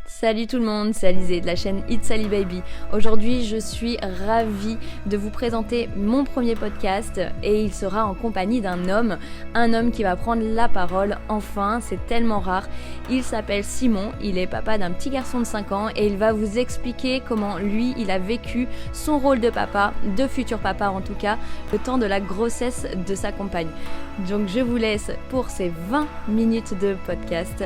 Salut tout le monde, c'est Alizée de la chaîne It's Ali Baby. Aujourd'hui, je suis ravie de vous présenter mon premier podcast et il sera en compagnie d'un homme, qui va prendre la parole. Enfin, c'est tellement rare. Il s'appelle Simon, il est papa d'un petit garçon de 5 ans et il va vous expliquer comment lui, il a vécu son rôle de papa, de futur papa en tout cas, le temps de la grossesse de sa compagne. Donc je vous laisse pour ces 20 minutes de podcast.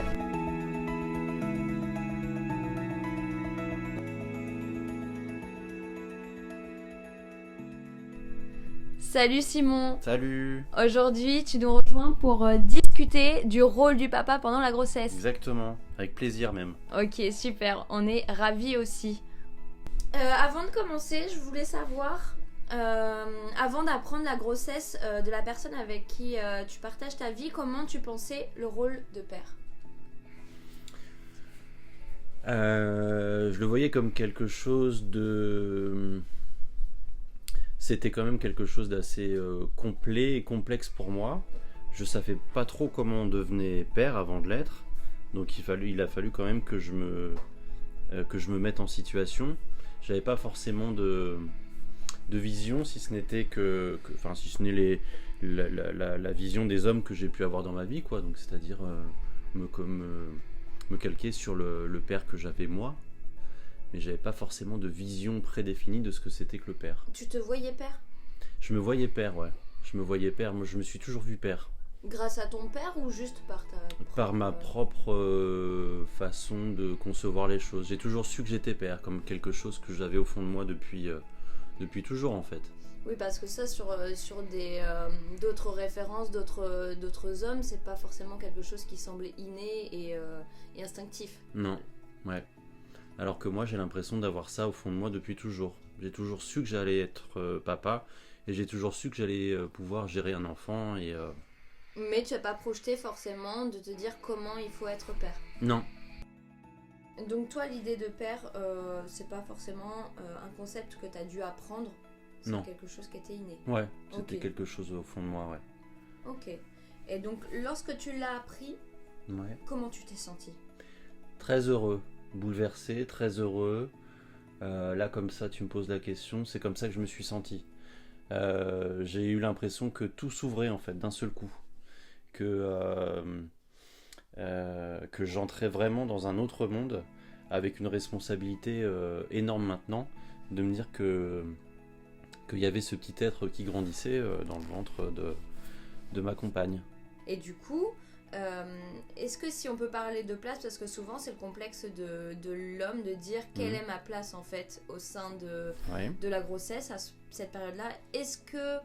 Salut Simon. Salut. Aujourd'hui, tu nous rejoins pour discuter du rôle du papa pendant la grossesse. Exactement, avec plaisir même. Ok, super, on est ravis aussi. Avant de commencer, je voulais savoir, avant d'apprendre la grossesse de la personne avec qui tu partages ta vie, comment tu pensais le rôle de père ? Je le voyais comme quelque chose de... C'était quand même quelque chose d'assez complet et complexe pour moi. Je savais pas trop comment on devenait père avant de l'être. Donc il a fallu quand même que je me mette en situation. J'avais pas forcément de vision, si ce n'était si ce n'est la vision des hommes que j'ai pu avoir dans ma vie, quoi. Donc c'est-à-dire me calquer sur le père que j'avais moi. Mais j'avais pas forcément de vision prédéfinie de ce que c'était que le père. Tu te voyais père ? Je me voyais père, ouais. Je me voyais père. Moi, je me suis toujours vu père. Grâce à ton père ou juste par ta propre... Par ma propre façon de concevoir les choses. J'ai toujours su que j'étais père, comme quelque chose que j'avais au fond de moi depuis toujours, en fait. Oui, parce que ça, sur d'autres références, d'autres hommes, c'est pas forcément quelque chose qui semble inné et instinctif. Non, ouais. Alors que moi, j'ai l'impression d'avoir ça au fond de moi depuis toujours. J'ai toujours su que j'allais être papa et j'ai toujours su que j'allais pouvoir gérer un enfant. Mais tu n'as pas projeté forcément de te dire comment il faut être père. Non. Donc toi, l'idée de père, c'est pas forcément un concept que tu as dû apprendre. C'est Non. Quelque chose qui était inné. Ouais, c'était Okay. quelque chose au fond de moi, ouais. Ok. Et donc, lorsque tu l'as appris, Ouais. comment tu t'es senti ? Très heureux. Bouleversé, très heureux. Là, comme ça, tu me poses la question, c'est comme ça que je me suis senti. J'ai eu l'impression que tout s'ouvrait en fait d'un seul coup, que j'entrais vraiment dans un autre monde avec une responsabilité énorme maintenant, de me dire qu'il y avait ce petit être qui grandissait dans le ventre de ma compagne. Et du coup, est-ce que si on peut parler de place, parce que souvent c'est le complexe de l'homme de dire quelle est ma place en fait au sein de la grossesse à cette période-là, est-ce que,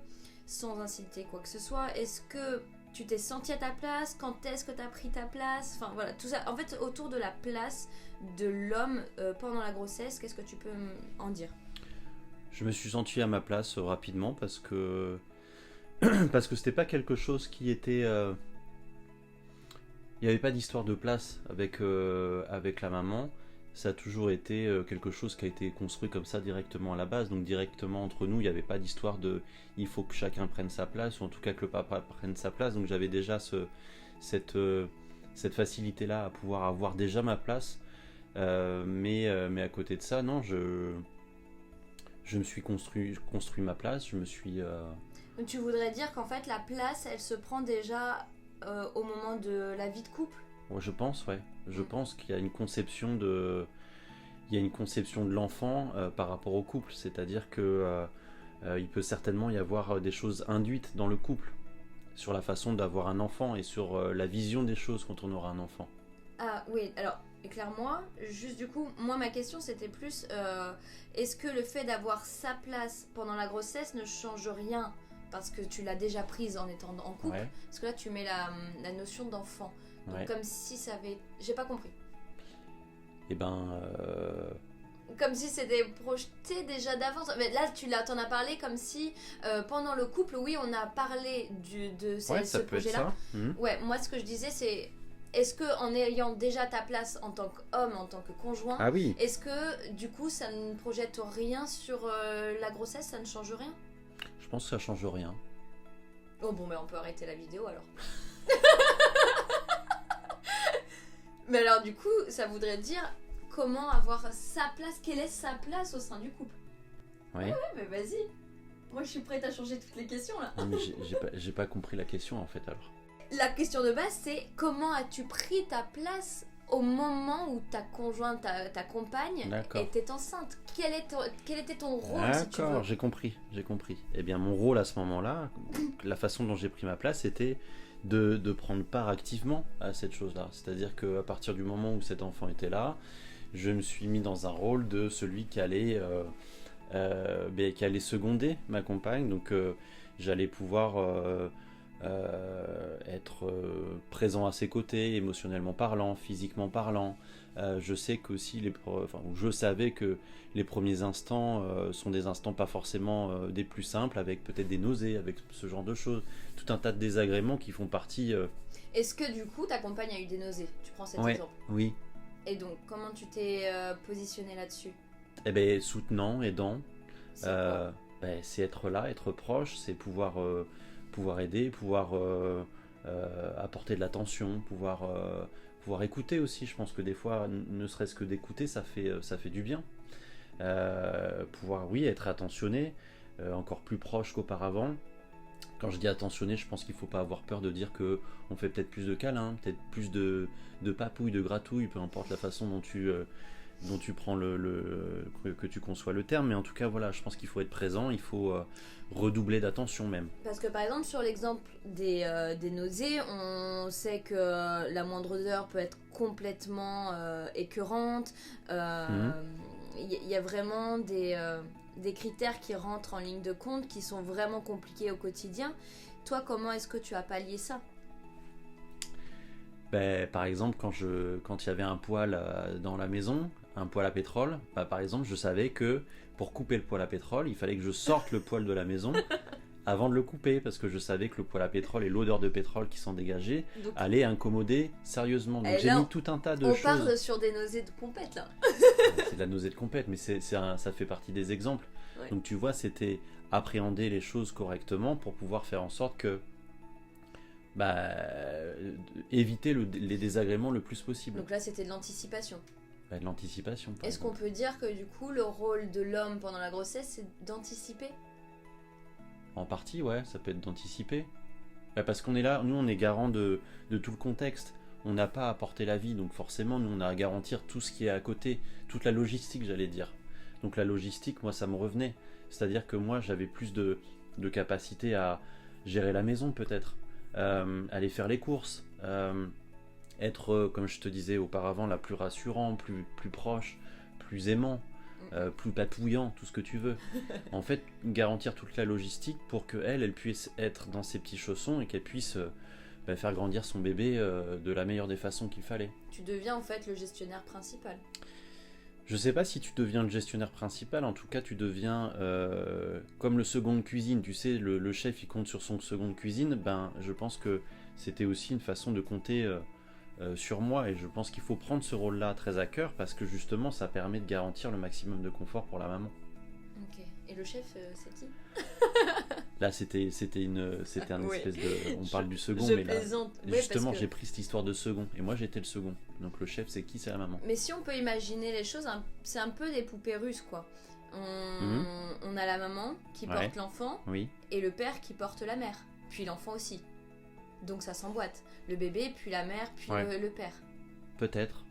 sans inciter quoi que ce soit, est-ce que tu t'es senti à ta place, quand est-ce que tu as pris ta place, enfin voilà, tout ça, en fait autour de la place de l'homme pendant la grossesse, qu'est-ce que tu peux en dire ? Je me suis senti à ma place rapidement parce que c'était pas quelque chose qui était... Il n'y avait pas d'histoire de place avec la maman. Ça a toujours été quelque chose qui a été construit comme ça directement à la base. Donc directement entre nous, il n'y avait pas d'histoire de il faut que chacun prenne sa place, ou en tout cas que le papa prenne sa place. Donc j'avais déjà cette facilité-là à pouvoir avoir déjà ma place. Mais à côté de ça, non, je me suis construit ma place. Je me suis... Donc tu voudrais dire qu'en fait la place, elle se prend déjà... au moment de la vie de couple ? Ouais, je pense, ouais. Je pense qu'il y a une conception de l'enfant par rapport au couple. C'est-à-dire que il peut certainement y avoir des choses induites dans le couple sur la façon d'avoir un enfant et sur la vision des choses quand on aura un enfant. Ah oui, alors éclaire-moi. Juste du coup, moi ma question c'était plus est-ce que le fait d'avoir sa place pendant la grossesse ne change rien ? Parce que tu l'as déjà prise en étant en couple. Ouais. Parce que là, tu mets la notion d'enfant. Donc, Ouais. comme si ça avait... J'ai pas compris. Et ben... Comme si c'était projeté déjà d'avance. Mais là, t'en as parlé comme si, pendant le couple, oui, on a parlé de ce projet-là. Ouais, moi, ce que je disais, c'est... Est-ce que en ayant déjà ta place en tant qu'homme, en tant que conjoint, Ah oui. est-ce que, du coup, ça ne projette rien sur la grossesse ? Ça ne change rien ? Je pense que ça change rien. Oh bon, mais on peut arrêter la vidéo alors. Mais alors du coup, ça voudrait dire comment avoir sa place, quelle est sa place au sein du couple. Oui. Ouais, mais vas-y. Moi, je suis prête à changer toutes les questions là. Non, mais j'ai pas compris la question en fait alors. La question de base, c'est comment as-tu pris ta place au moment où ta conjointe, ta compagne était enceinte? Quel était ton rôle, si tu veux? D'accord, j'ai compris. Eh bien, mon rôle à ce moment-là, la façon dont j'ai pris ma place, c'était de prendre part activement à cette chose-là. C'est-à-dire qu'à partir du moment où cet enfant était là, je me suis mis dans un rôle de celui qui allait seconder ma compagne. Donc, j'allais pouvoir être présent à ses côtés, émotionnellement parlant, physiquement parlant. Je sais qu'aussi je savais que les premiers instants sont des instants pas forcément des plus simples, avec peut-être des nausées, avec ce genre de choses, tout un tas de désagréments qui font partie. Est-ce que du coup ta compagne a eu des nausées? Tu prends cet exemple? Oui. Et donc comment tu t'es positionné là-dessus? Eh ben soutenant, aidant. C'est être là, être proche, c'est pouvoir aider, pouvoir apporter de l'attention, pouvoir écouter aussi. Je pense que des fois, ne serait-ce que d'écouter, ça fait du bien. Pouvoir, oui, être attentionné, encore plus proche qu'auparavant. Quand je dis attentionné, je pense qu'il ne faut pas avoir peur de dire qu'on fait peut-être plus de câlins, peut-être plus de papouilles, de gratouilles, peu importe la façon dont tu prends que tu conçois le terme, mais en tout cas voilà, je pense qu'il faut être présent, il faut redoubler d'attention même. Parce que par exemple sur l'exemple des nausées, on sait que la moindre odeur peut être complètement écœurante. Y a vraiment des critères qui rentrent en ligne de compte qui sont vraiment compliqués au quotidien. Toi, comment est-ce que tu as pallié ça? Par exemple, quand il y avait un poêle dans la maison, un poêle à pétrole, par exemple, je savais que pour couper le poêle à pétrole, il fallait que je sorte le poêle de la maison avant de le couper, parce que je savais que le poêle à pétrole et l'odeur de pétrole qui s'en dégageait allaient incommoder sérieusement. Donc j'ai mis tout un tas de choses. On parle sur des nausées de compète là. C'est de la nausée de compète, mais ça fait partie des exemples. Ouais. Donc tu vois, c'était appréhender les choses correctement pour pouvoir faire en sorte que éviter les désagréments le plus possible. Donc là, c'était de l'anticipation. De l'anticipation. Est-ce qu'on peut dire que du coup, le rôle de l'homme pendant la grossesse, c'est d'anticiper? En partie, ouais, ça peut être d'anticiper. Parce qu'on est là, nous, on est garant de tout le contexte. On n'a pas à porter la vie, donc forcément, nous, on a à garantir tout ce qui est à côté, toute la logistique, j'allais dire. Donc la logistique, moi, ça me revenait. C'est-à-dire que moi, j'avais plus de capacité à gérer la maison, peut-être. Aller faire les courses, être, comme je te disais auparavant, la plus rassurant, plus proche, plus aimant, plus papouillant, tout ce que tu veux. En fait, garantir toute la logistique pour qu'elle puisse être dans ses petits chaussons et qu'elle puisse faire grandir son bébé de la meilleure des façons qu'il fallait. Tu deviens en fait le gestionnaire principal. Je sais pas si tu deviens le gestionnaire principal, en tout cas tu deviens comme le second de cuisine, tu sais, le chef il compte sur son second de cuisine, je pense que c'était aussi une façon de compter sur moi, et je pense qu'il faut prendre ce rôle-là très à cœur, parce que justement ça permet de garantir le maximum de confort pour la maman. Ok, et le chef c'est qui? Là c'était un oui. espèce de... On parle du second, mais là, justement j'ai pris cette histoire de second, et moi j'étais le second, donc le chef c'est qui? C'est la maman. Mais si on peut imaginer les choses, c'est un peu des poupées russes quoi. On a la maman qui porte l'enfant, oui. Et le père qui porte la mère, puis l'enfant aussi. Donc ça s'emboîte, le bébé, puis la mère, puis le père. Peut-être.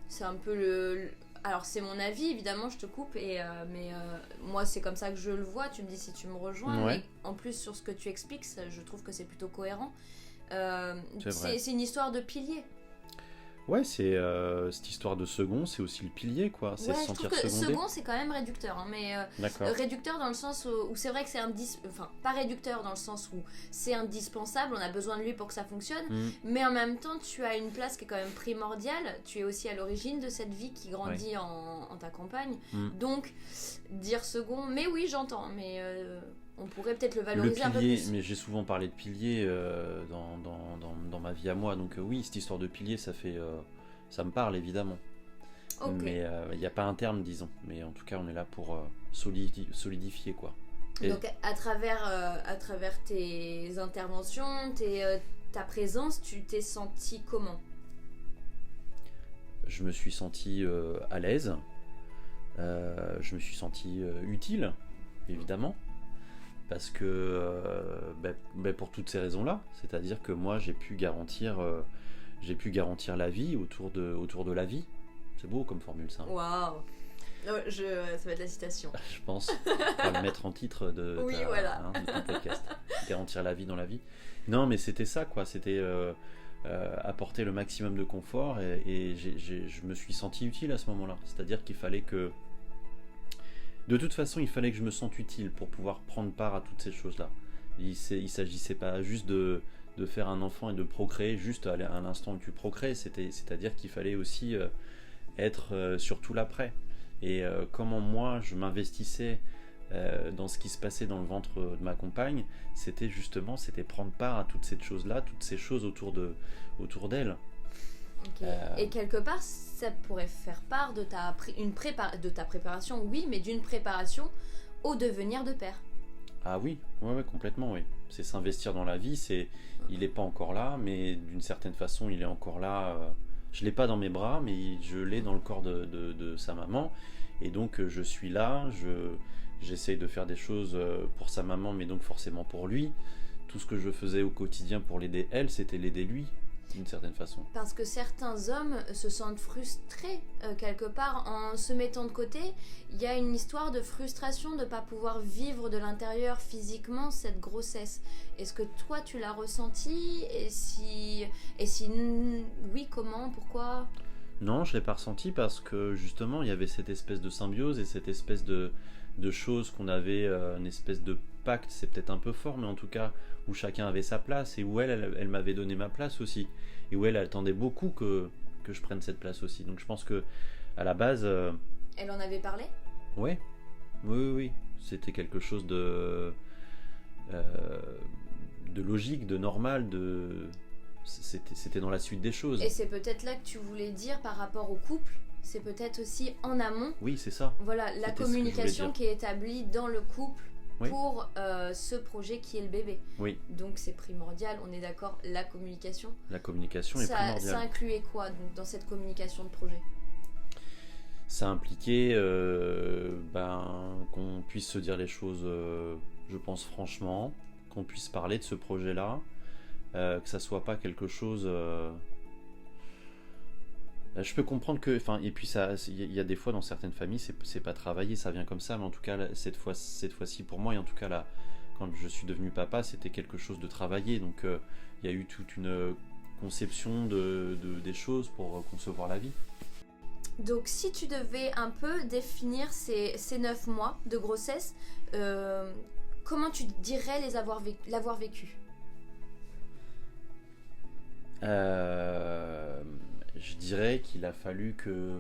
C'est un peu Alors c'est mon avis, évidemment, je te coupe, mais moi c'est comme ça que je le vois, tu me dis si tu me rejoins, mais en plus sur ce que tu expliques, je trouve que c'est plutôt cohérent. C'est une histoire de pilier. Ouais, c'est cette histoire de second, c'est aussi le pilier, quoi. C'est se sentir secondé. Second, c'est quand même réducteur, hein, mais réducteur dans le sens où c'est vrai que c'est enfin, pas réducteur dans le sens où c'est indispensable, on a besoin de lui pour que ça fonctionne, mais en même temps, tu as une place qui est quand même primordiale. Tu es aussi à l'origine de cette vie qui grandit en ta campagne. Donc, dire second, mais oui, j'entends, mais on pourrait peut-être le valoriser un peu plus. Mais j'ai souvent parlé de pilier dans ma vie à moi, donc oui, cette histoire de pilier, ça me parle évidemment. Okay. Mais il n'y a pas un terme, disons. Mais en tout cas, on est là pour solidifier, quoi. Donc à travers tes interventions, ta présence, tu t'es senti comment? je me suis senti à l'aise, je me suis senti utile, évidemment, parce que pour toutes ces raisons-là, c'est-à-dire que moi j'ai pu garantir la vie autour de la vie. C'est beau comme formule, ça. Waouh. Ça va être la citation. Je pense. On va le mettre en titre de ton podcast. Garantir la vie dans la vie. Non, mais c'était ça, quoi. C'était apporter le maximum de confort et je me suis senti utile à ce moment-là. C'est-à-dire qu'il fallait que... De toute façon, il fallait que je me sente utile pour pouvoir prendre part à toutes ces choses-là. Il s'agissait pas juste de faire un enfant et de procréer juste à l'instant où tu procrées. C'est-à-dire qu'il fallait aussi être sur tout l'après. Et comment moi je m'investissais dans ce qui se passait dans le ventre de ma compagne, c'était prendre part à toutes ces choses-là, toutes ces choses autour d'elle. Okay. Et quelque part, ça pourrait faire part de ta préparation, oui, mais d'une préparation au devenir de père. Ah oui, ouais, complètement, oui. C'est s'investir dans la vie, il n'est pas encore là, mais d'une certaine façon, il est encore là. Je ne l'ai pas dans mes bras, mais je l'ai dans le corps de sa maman. Et donc, je suis là, j'essaye de faire des choses pour sa maman, mais donc forcément pour lui. Tout ce que je faisais au quotidien pour l'aider elle, c'était l'aider lui, d'une certaine façon. Parce que certains hommes se sentent frustrés quelque part en se mettant de côté. Il y a une histoire de frustration de ne pas pouvoir vivre de l'intérieur physiquement cette grossesse. Est-ce que toi tu l'as ressenti ? Et si oui, comment ? Pourquoi ? Non, je ne l'ai pas ressenti parce que justement il y avait cette espèce de symbiose et cette espèce de choses qu'on avait, une espèce de pacte, c'est peut-être un peu fort, mais en tout cas où chacun avait sa place et où elle m'avait donné ma place aussi et où elle attendait beaucoup que je prenne cette place aussi. Donc je pense que à la base... Elle en avait parlé ? Ouais. Oui. C'était quelque chose de logique, de normal, c'était dans la suite des choses. Et c'est peut-être là que tu voulais dire par rapport au couple, c'est peut-être aussi en amont. Oui, c'est ça. Voilà, la communication qui est établie dans le couple pour ce projet qui est le bébé. Oui. Donc c'est primordial, on est d'accord, la communication. La communication est primordiale. Ça incluait quoi donc, dans cette communication de projet ? Ça impliquait qu'on puisse se dire les choses, je pense franchement, qu'on puisse parler de ce projet-là, que ça soit pas quelque chose... Je peux comprendre que, et puis il y a des fois dans certaines familles, c'est pas travaillé, ça vient comme ça, mais en tout cas cette fois-ci pour moi, et en tout cas là, quand je suis devenu papa, c'était quelque chose de travaillé, donc il y a eu toute une conception des choses pour concevoir la vie. Donc si tu devais un peu définir ces 9 mois de grossesse, comment tu dirais l'avoir vécu ? Je dirais qu'il a fallu que...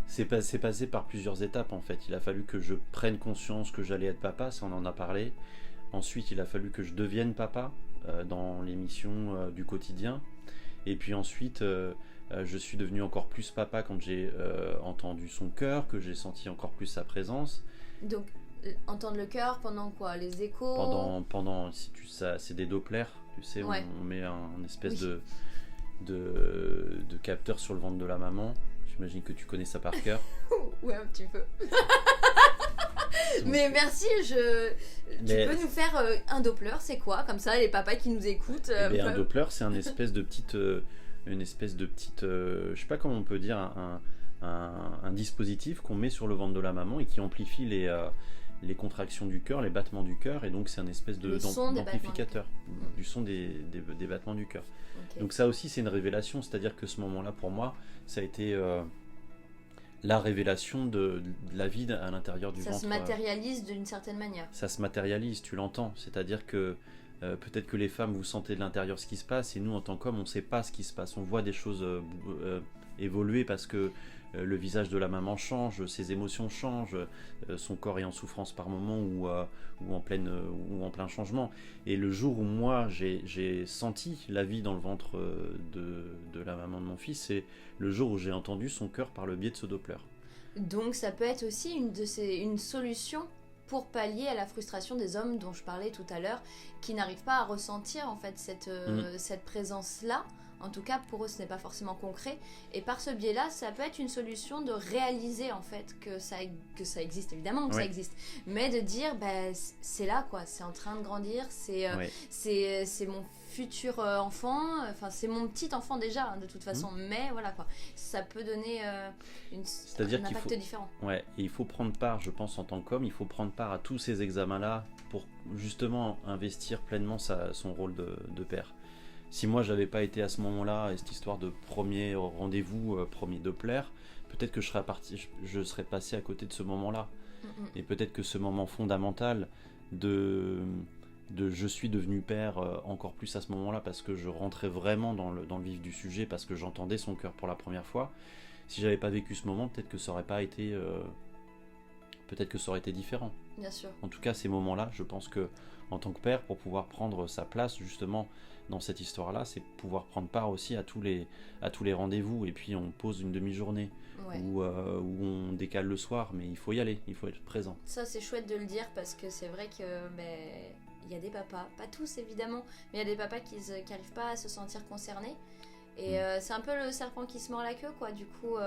C'est passé par plusieurs étapes en fait. Il a fallu que je prenne conscience que j'allais être papa, ça on en a parlé. Ensuite il a fallu que je devienne papa dans l'émission du quotidien. Et puis ensuite je suis devenu encore plus papa quand j'ai entendu son cœur, que j'ai senti encore plus sa présence. Donc entendre le cœur pendant quoi ? Les échos ? Pendant c'est des Doppler, tu sais, ouais. on met un espèce de capteur sur le ventre de la maman. J'imagine que tu connais ça par cœur. Ouais, un petit peu. Mais merci, tu peux nous faire un Doppler, c'est quoi ? Comme ça, les papas qui nous écoutent... Un Doppler, c'est une espèce de petite... je sais pas comment on peut dire, un dispositif qu'on met sur le ventre de la maman et qui amplifie les contractions du cœur, les battements du cœur, et donc c'est un espèce d'amplificateur du son des battements du cœur. Okay. Donc ça aussi c'est une révélation, c'est-à-dire que ce moment-là pour moi ça a été la révélation de la vie à l'intérieur du ventre. Ça se matérialise d'une certaine manière. Ça se matérialise, tu l'entends, c'est-à-dire que peut-être que les femmes vous sentez de l'intérieur ce qui se passe et nous en tant qu'hommes on ne sait pas ce qui se passe, on voit des choses évoluer parce que le visage de la maman change, ses émotions changent, son corps est en souffrance par moment ou en plein changement. Et le jour où moi j'ai senti la vie dans le ventre de la maman de mon fils, c'est le jour où j'ai entendu son cœur par le biais de ce Doppler. Donc ça peut être aussi une solution pour pallier à la frustration des hommes dont je parlais tout à l'heure, qui n'arrivent pas à ressentir en fait cette présence-là En tout cas, pour eux, ce n'est pas forcément concret. Et par ce biais-là, ça peut être une solution de réaliser en fait que ça existe, évidemment que ça existe. Mais de dire, c'est là quoi, c'est en train de grandir, c'est mon futur enfant, enfin c'est mon petit enfant déjà de toute façon, mais voilà quoi, ça peut donner un impact différent. Ouais, et il faut prendre part, je pense en tant qu'homme, il faut prendre part à tous ces examens-là pour justement investir pleinement son rôle de père. Si moi j'avais pas été à ce moment-là, et cette histoire de premier rendez-vous, premier Doppler, peut-être que je serais passé à côté de ce moment-là. Et peut-être que ce moment fondamental de je suis devenu père encore plus à ce moment-là, parce que je rentrais vraiment dans le vif du sujet, parce que j'entendais son cœur pour la première fois. Si j'avais pas vécu ce moment, peut-être que ça aurait pas été différent. Bien sûr. En tout cas, ces moments-là, je pense que en tant que père, pour pouvoir prendre sa place justement dans cette histoire-là, c'est pouvoir prendre part aussi à tous les rendez-vous. Et puis on pose une demi-journée où on décale le soir, mais il faut y aller, il faut être présent. Ça, c'est chouette de le dire, parce que c'est vrai que il y a des papas, pas tous évidemment, mais il y a des papas qui n'arrivent pas à se sentir concernés. Et c'est un peu le serpent qui se mord la queue, quoi. Du coup,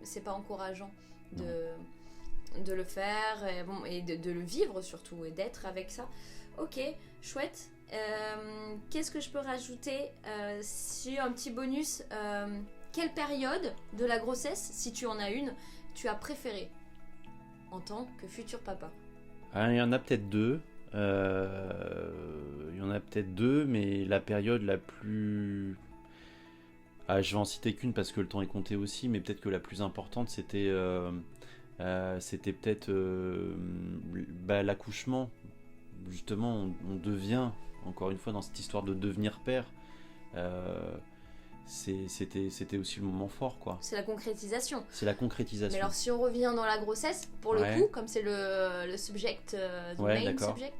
c'est pas encourageant de le faire et de le vivre surtout, et d'être avec ça. Ok, chouette. Qu'est-ce que je peux rajouter sur un petit bonus, quelle période de la grossesse, si tu en as une, tu as préférée en tant que futur papa? Il y en a peut-être deux. Mais la période la plus... je vais en citer qu'une parce que le temps est compté aussi, mais peut-être que la plus importante, c'était peut-être l'accouchement. Justement, on devient, encore une fois, dans cette histoire de devenir père, c'était aussi le moment fort, quoi. C'est la concrétisation. C'est la concrétisation. Mais alors, si on revient dans la grossesse, pour le coup, comme c'est le subject, main subject...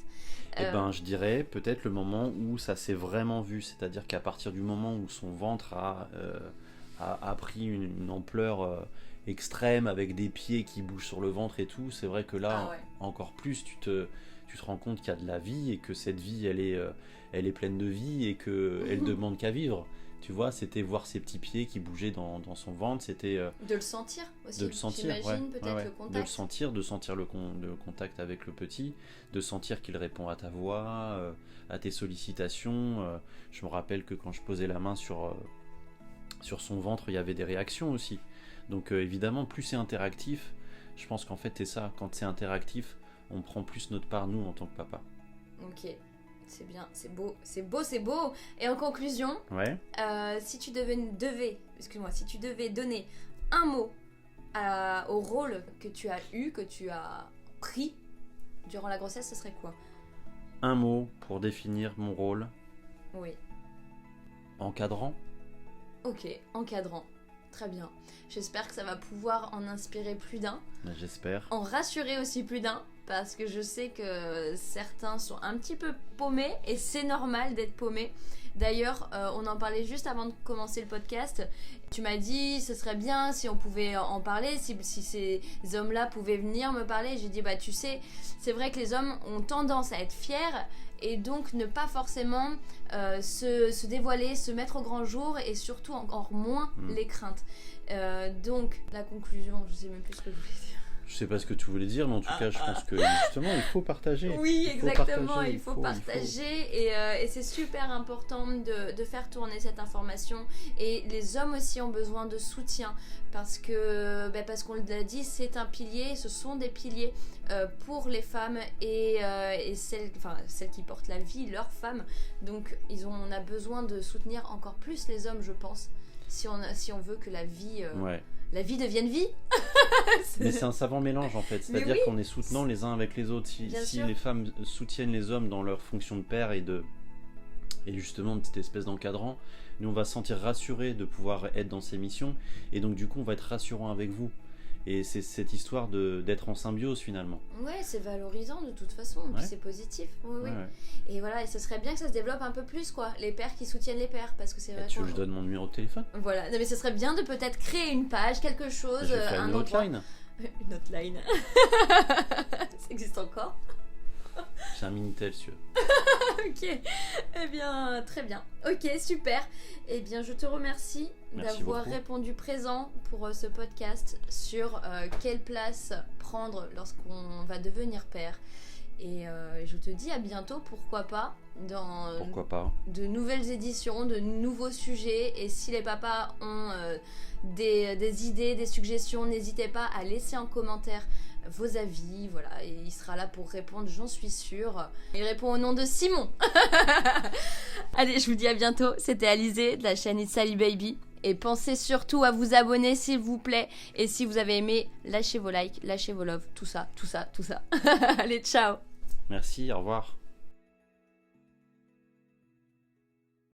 je dirais peut-être le moment où ça s'est vraiment vu, c'est-à-dire qu'à partir du moment où son ventre a pris une ampleur extrême, avec des pieds qui bougent sur le ventre et tout, c'est vrai que là, encore plus, tu te rends compte qu'il y a de la vie, et que cette vie, elle est pleine de vie, et qu'elle demande qu'à vivre. Tu vois, c'était voir ses petits pieds qui bougeaient dans son ventre, c'était... de le sentir aussi, de le sentir, j'imagine, peut-être le contact. De sentir le contact avec le petit, de sentir qu'il répond à ta voix, à tes sollicitations. Je me rappelle que quand je posais la main sur son ventre, il y avait des réactions aussi. Donc évidemment, plus c'est interactif, je pense qu'en fait c'est ça, quand c'est interactif, on prend plus notre part, nous, en tant que papa. Ok. C'est bien, c'est beau. Et en conclusion, si tu devais donner un mot au rôle que tu as pris durant la grossesse, ce serait quoi? Un mot pour définir mon rôle. Oui. Encadrant. Ok, encadrant. Très bien. J'espère que ça va pouvoir en inspirer plus d'un. J'espère. En rassurer aussi plus d'un. Parce que je sais que certains sont un petit peu paumés, et c'est normal d'être paumé. D'ailleurs, on en parlait juste avant de commencer le podcast. Tu m'as dit ce serait bien si on pouvait en parler, si ces hommes-là pouvaient venir me parler. J'ai dit tu sais, c'est vrai que les hommes ont tendance à être fiers, et donc ne pas forcément se dévoiler, se mettre au grand jour, et surtout encore moins les craintes. Donc la conclusion, je sais même plus ce que je voulais dire. Je sais pas ce que tu voulais dire, mais en tout cas, je pense que justement, il faut partager. Oui, exactement, il faut partager. Et c'est super important de faire tourner cette information. Et les hommes aussi ont besoin de soutien, parce qu'on l'a dit, c'est un pilier, ce sont des piliers pour les femmes et celles qui portent la vie, leurs femmes. Donc, on a besoin de soutenir encore plus les hommes, je pense, si on veut que la vie... La vie devienne vie. Mais c'est un savant mélange en fait, c'est-à-dire qu'on est soutenant les uns avec les autres. Si les femmes soutiennent les hommes dans leur fonction de père et justement de cette espèce d'encadrant, nous on va se sentir rassurés de pouvoir être dans ces missions, et donc du coup on va être rassurant avec vous. Et c'est cette histoire d'être en symbiose finalement. Ouais, c'est valorisant de toute façon, puis c'est positif. Oui. Et voilà, et ce serait bien que ça se développe un peu plus, quoi. Les pères qui soutiennent les pères, parce que c'est vrai. Tu veux que je donne mon numéro de téléphone? Voilà, non, mais ce serait bien de peut-être créer une page, quelque chose. Je vais faire une hotline. Une hotline. Ça existe encore? J'ai un Minitel, si tu veux. Ok, eh bien, très bien. Ok, super. Eh bien, je te remercie Merci d'avoir beaucoup. répondu présent pour ce podcast sur quelle place prendre lorsqu'on va devenir père. Et je te dis à bientôt, pourquoi pas, dans Pourquoi pas. de nouvelles éditions, de nouveaux sujets. Et si les papas ont des idées, des suggestions, n'hésitez pas à laisser en commentaire vos avis, voilà, et il sera là pour répondre, j'en suis sûre. Il répond au nom de Simon. Allez, je vous dis à bientôt. C'était Alizée de la chaîne It's Ali Baby. Et pensez surtout à vous abonner s'il vous plaît. Et si vous avez aimé, lâchez vos likes, lâchez vos loves, tout ça, tout ça, tout ça. Allez, ciao. Merci, au revoir.